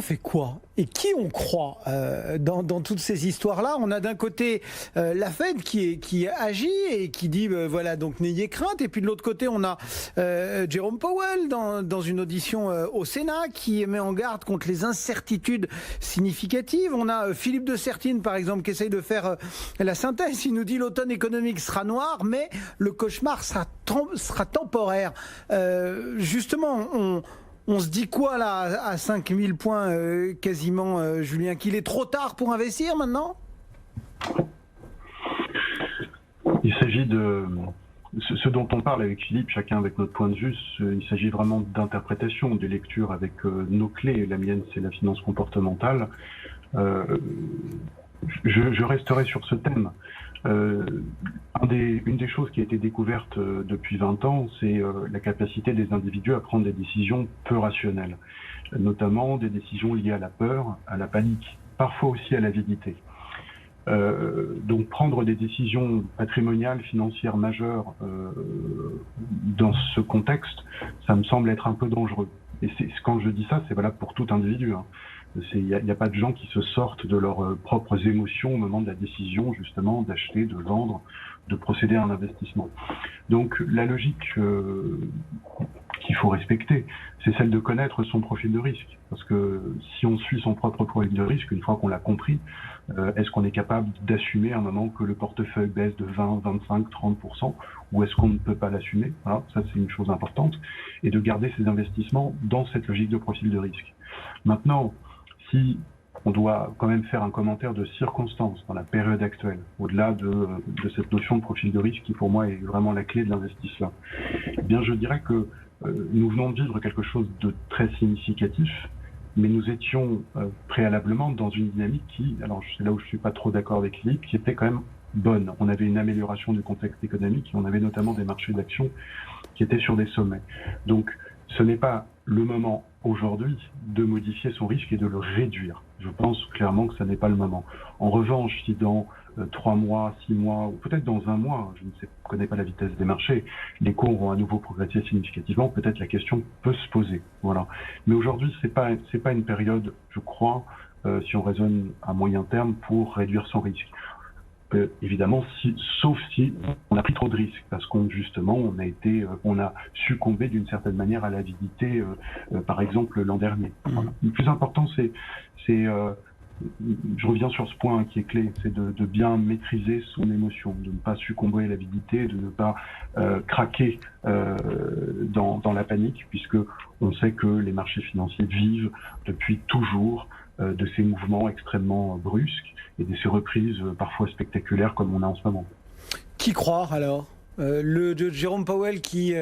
fait quoi? Et qui on croit dans toutes ces histoires-là? On a d'un côté la Fed qui agit et qui dit voilà, donc n'ayez crainte. Et puis de l'autre côté, on a Jérôme Powell dans une audition au Sénat qui met en garde contre les incertitudes significatives. On a Philippe de Sertine, par exemple, qui essaye de faire la synthèse. Il nous dit l'automne économique sera noir, mais le cauchemar sera temporaire. Justement, on se dit quoi là à 5000 points quasiment, Julien? Qu'il est trop tard pour investir maintenant? Il s'agit de ce dont on parle avec Philippe, chacun avec notre point de vue. Il s'agit vraiment d'interprétation, de lecture avec nos clés. La mienne, c'est la finance comportementale. Je resterai sur ce thème. Une des choses qui a été découverte depuis 20 ans, c'est la capacité des individus à prendre des décisions peu rationnelles, notamment des décisions liées à la peur, à la panique, parfois aussi à l'avidité. Donc prendre des décisions patrimoniales, financières majeures dans ce contexte, ça me semble être un peu dangereux. Et quand je dis ça, c'est valable pour tout individu. Il n'y a pas de gens qui se sortent de leurs propres émotions au moment de la décision, justement, d'acheter, de vendre, de procéder à un investissement. Donc la logique qu'il faut respecter, c'est celle de connaître son profil de risque. Parce que si on suit son propre profil de risque, une fois qu'on l'a compris, est-ce qu'on est capable d'assumer à un moment que le portefeuille baisse de 20, 25, 30%, ou est-ce qu'on ne peut pas l'assumer? Voilà, ça c'est une chose importante, et de garder ses investissements dans cette logique de profil de risque. Maintenant, si on doit quand même faire un commentaire de circonstance dans la période actuelle, au-delà de cette notion de profil de risque qui pour moi est vraiment la clé de l'investissement, eh bien je dirais que nous venons de vivre quelque chose de très significatif, mais nous étions préalablement dans une dynamique qui, alors c'est là où je suis pas trop d'accord avec Philippe, qui était quand même bonne. On avait une amélioration du contexte économique et on avait notamment des marchés d'actions qui étaient sur des sommets. Donc ce n'est pas le moment aujourd'hui de modifier son risque et de le réduire. Je pense clairement que ça n'est pas le moment. En revanche, si dans 3 mois, 6 mois, ou peut-être dans 1 mois, je ne connais pas la vitesse des marchés, les cours vont à nouveau progresser significativement, peut-être la question peut se poser. Voilà. Mais aujourd'hui, c'est pas une période, je crois, si on raisonne à moyen terme, pour réduire son risque. Évidemment, sauf si on a pris trop de risques, parce qu'on justement on a succombé d'une certaine manière à l'avidité, par exemple l'an dernier. Voilà. Le plus important, je reviens sur ce point qui est clé, c'est de bien maîtriser son émotion, de ne pas succomber à l'avidité, de ne pas craquer dans la panique, puisque on sait que les marchés financiers vivent depuis toujours de ces mouvements extrêmement brusques et de ces reprises parfois spectaculaires comme on a en ce moment. Qui croire alors? Le Jérôme Powell qui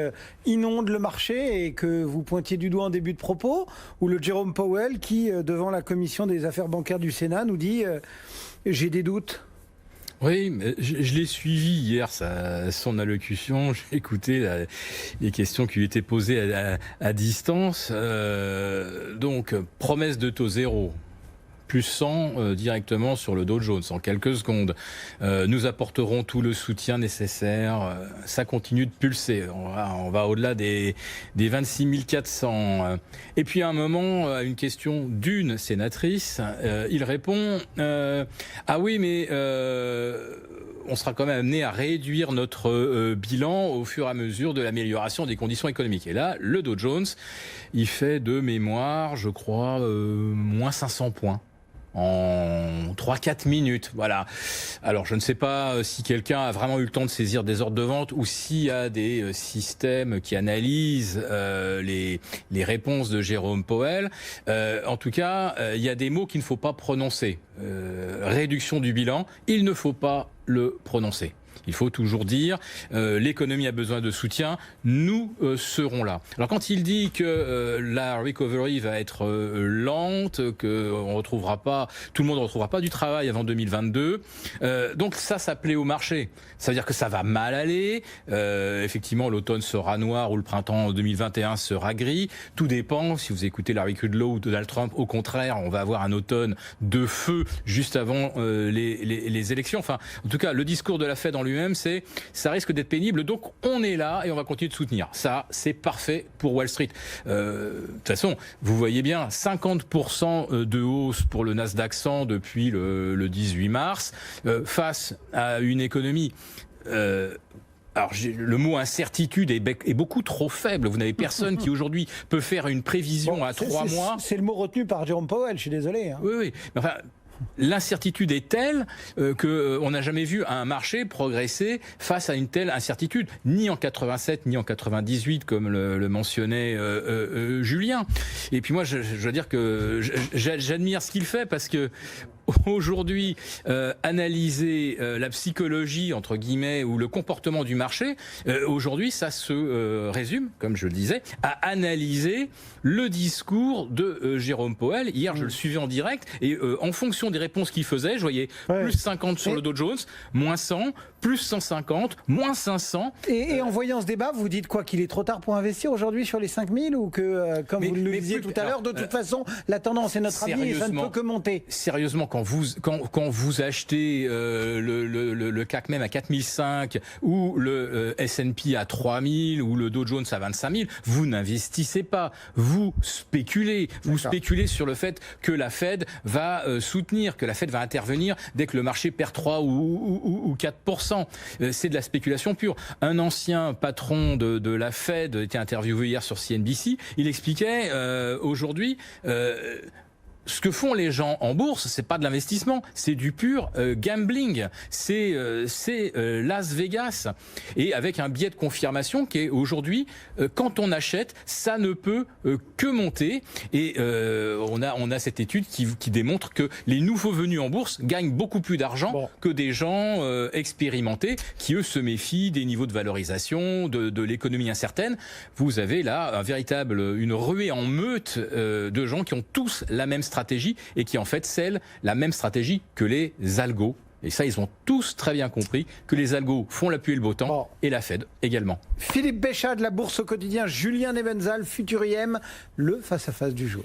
inonde le marché et que vous pointiez du doigt en début de propos, ou le Jérôme Powell qui, devant la commission des affaires bancaires du Sénat, nous dit j'ai des doutes? Oui, mais je l'ai suivi hier, son allocution. J'ai écouté les questions qui lui étaient posées à distance. Donc, promesse de taux zéro. Plus 100 directement sur le Dow Jones en quelques secondes. Nous apporterons tout le soutien nécessaire. Ça continue de pulser. On va au-delà des 26 400. Et puis à un moment, à une question d'une sénatrice, il répond ah oui, mais on sera quand même amené à réduire notre bilan au fur et à mesure de l'amélioration des conditions économiques. Et là, le Dow Jones, il fait de mémoire, je crois, moins 500 points. En 3-4 minutes, voilà. Alors, je ne sais pas si quelqu'un a vraiment eu le temps de saisir des ordres de vente ou s'il y a des systèmes qui analysent les réponses de Jérôme Powell. En tout cas, il y a des mots qu'il ne faut pas prononcer. Réduction du bilan, il ne faut pas le prononcer. Il faut toujours dire l'économie a besoin de soutien, nous serons là. Alors quand il dit que la recovery va être lente, que tout le monde ne retrouvera pas du travail avant 2022, donc ça plaît au marché. Ça veut dire que ça va mal aller. Effectivement, l'automne sera noir ou le printemps 2021 sera gris. Tout dépend. Si vous écoutez Larry Kudlow ou Donald Trump, au contraire, on va avoir un automne de feu juste avant les élections. Enfin, en tout cas, le discours de la Fed en en lui-même, c'est ça risque d'être pénible, donc on est là et on va continuer de soutenir. Ça, c'est parfait pour Wall Street. De toute façon, vous voyez bien, 50% de hausse pour le Nasdaq 100 depuis le 18 mars, face à une économie... alors, le mot incertitude est beaucoup trop faible. Vous n'avez personne qui aujourd'hui peut faire une prévision à 3 mois. C'est le mot retenu par Jérôme Powell, je suis désolé. Hein. Oui, oui. Mais enfin, l'incertitude est telle qu'on n'a jamais vu un marché progresser face à une telle incertitude, ni en 87, ni en 98, comme le mentionnait Julien. Et puis moi, je dois dire que j'admire ce qu'il fait parce que aujourd'hui, analyser la psychologie, entre guillemets, ou le comportement du marché, aujourd'hui, ça se résume, comme je le disais, à analyser le discours de Jérôme Powell. Hier, je le suivais en direct, et en fonction des réponses qu'il faisait, je voyais plus 50 sur le Dow Jones, moins 100, plus 150, moins 500. Et en voyant ce débat, vous dites quoi, qu'il est trop tard pour investir aujourd'hui sur les 5000, ou que, comme vous le disiez tout à l'heure, de toute façon, la tendance est notre amie et ça ne peut que monter? Sérieusement, quand vous achetez le CAC même à 4005 ou le S&P à 3000 ou le Dow Jones à 25000, vous n'investissez pas, vous spéculez. Vous spéculez sur le fait que la Fed va soutenir, que la Fed va intervenir dès que le marché perd 3 ou 4%. C'est de la spéculation pure. Un ancien patron de la Fed était interviewé hier sur CNBC. Il expliquait aujourd'hui... ce que font les gens en bourse, c'est pas de l'investissement, c'est du pur gambling. C'est Las Vegas. Et avec un biais de confirmation qui est aujourd'hui, quand on achète, ça ne peut que monter. Et on a cette étude qui démontre que les nouveaux venus en bourse gagnent beaucoup plus d'argent que des gens expérimentés qui, eux, se méfient des niveaux de valorisation, de l'économie incertaine. Vous avez là une ruée en meute de gens qui ont tous la même stratégie et qui en fait scellent la même stratégie que les algos. Et ça, ils ont tous très bien compris que les algos font la pluie et le beau temps, et la Fed également. Philippe Béchat de la Bourse au quotidien, Julien Nebenzal, Futur IM, le face-à-face du jour.